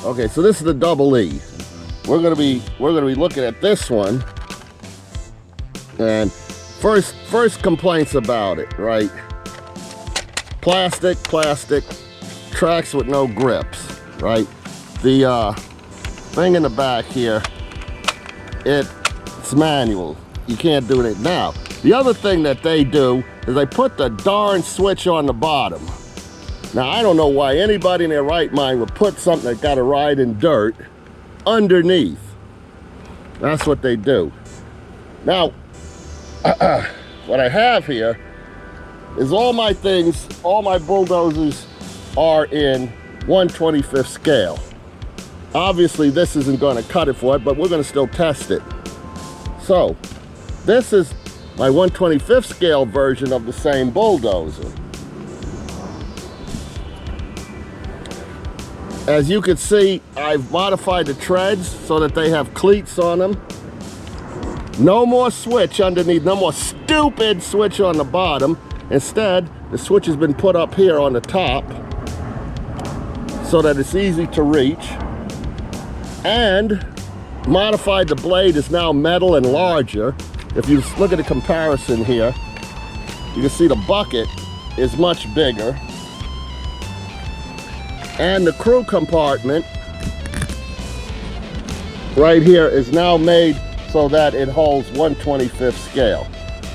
Okay, so this is the double E. We're gonna be looking at this one. And first complaints about it, right? Plastic, tracks with no grips, right? The thing in the back here, it's manual. You can't do it now. The other thing that they do is they put the darn switch on the bottom. Now, I don't know why anybody in their right mind would put something that got to ride in dirt underneath. That's what they do. Now, what I have here is all my things, all my bulldozers are in 1/25th scale. Obviously, this isn't going to cut it for it, but we're going to still test it. So, this is my 1/25th scale version of the same bulldozer. As you can see, I've modified the treads so that they have cleats on them. No more switch underneath, no more stupid switch on the bottom. Instead, the switch has been put up here on the top so that it's easy to reach. And modified, the blade is now metal and larger. If you look at the comparison here, you can see the bucket is much bigger. And the crew compartment right here is now made so that it holds 1/25th scale.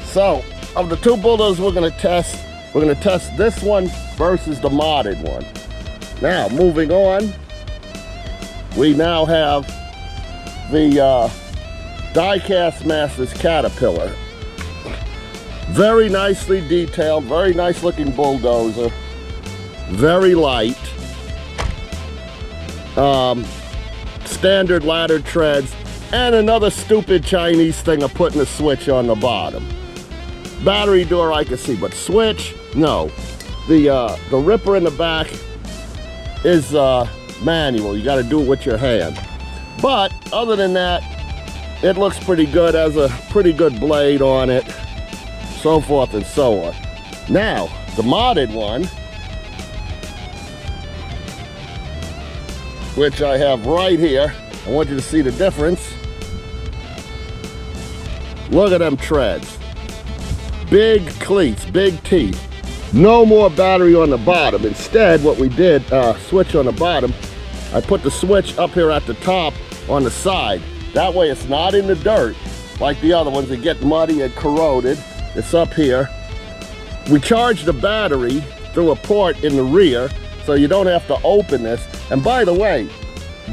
So, of the two bulldozers we're gonna test this one versus the modded one. Now, moving on, we now have the Diecast Masters Caterpillar. Very nicely detailed, very nice looking bulldozer, very light. Standard ladder treads, and another stupid Chinese thing of putting a switch on the bottom. Battery door I can see, but switch, no. The ripper in the back is manual. You got to do it with your hand. But other than that, it looks pretty good, has a pretty good blade on it, so forth and so on. Now, the modded one, which I have right here. I want you to see the difference. Look at them treads. Big cleats, big teeth. No more battery on the bottom. Instead, what we did, switch on the bottom, I put the switch up here at the top on the side. That way it's not in the dirt like the other ones that get muddy and corroded. It's up here. We charge the battery through a port in the rear, so you don't have to open this. And by the way,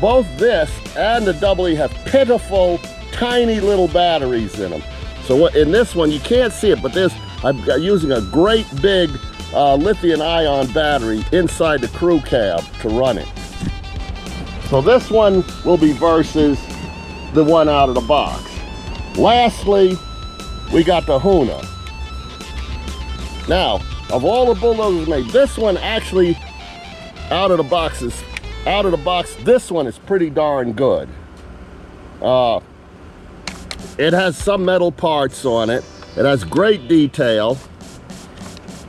both this and the double E have pitiful, tiny little batteries in them. So in this one, you can't see it, but I'm using a great big lithium-ion battery inside the crew cab to run it. So this one will be versus the one out of the box. Lastly, we got the Huina. Now, of all the bulldozers made, this one actually out of the box, this one is pretty darn good. It has some metal parts on it. It has great detail.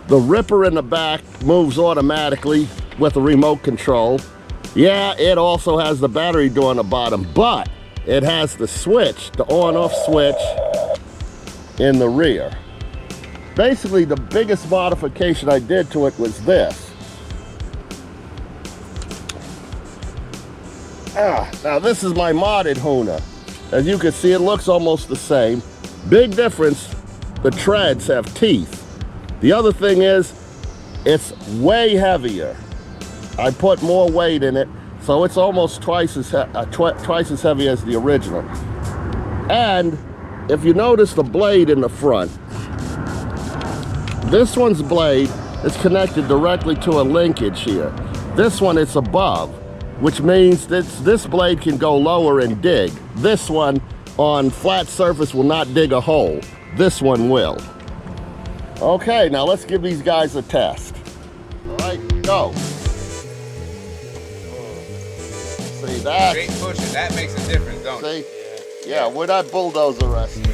The ripper in the back moves automatically with a remote control. Yeah, it also has the battery door on the bottom, but it has the switch, the on-off switch in the rear. Basically, the biggest modification I did to it was this. Now this is my modded Huina. As you can see, it looks almost the same. Big difference, the treads have teeth. The other thing is, it's way heavier. I put more weight in it, so it's almost twice as heavy as the original. And if you notice the blade in the front, this one's blade is connected directly to a linkage here. This one, it's above, which means that this blade can go lower and dig. This one on flat surface will not dig a hole. This one will. Okay, now let's give these guys a test. All right, go. See that? Straight pushing, that makes a difference, don't it? See? Yeah, we're not bulldozer wrestling.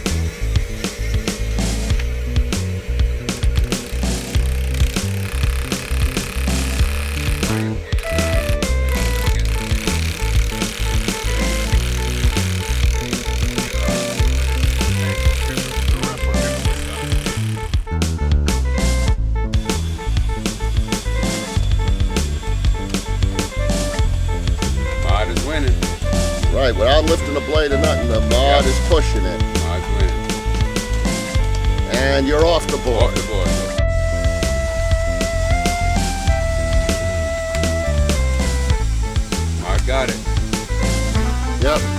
weight of nothing. The rod is pushing it. Rod's winning. And you're off the board. Off the board. Mark got it. Yep.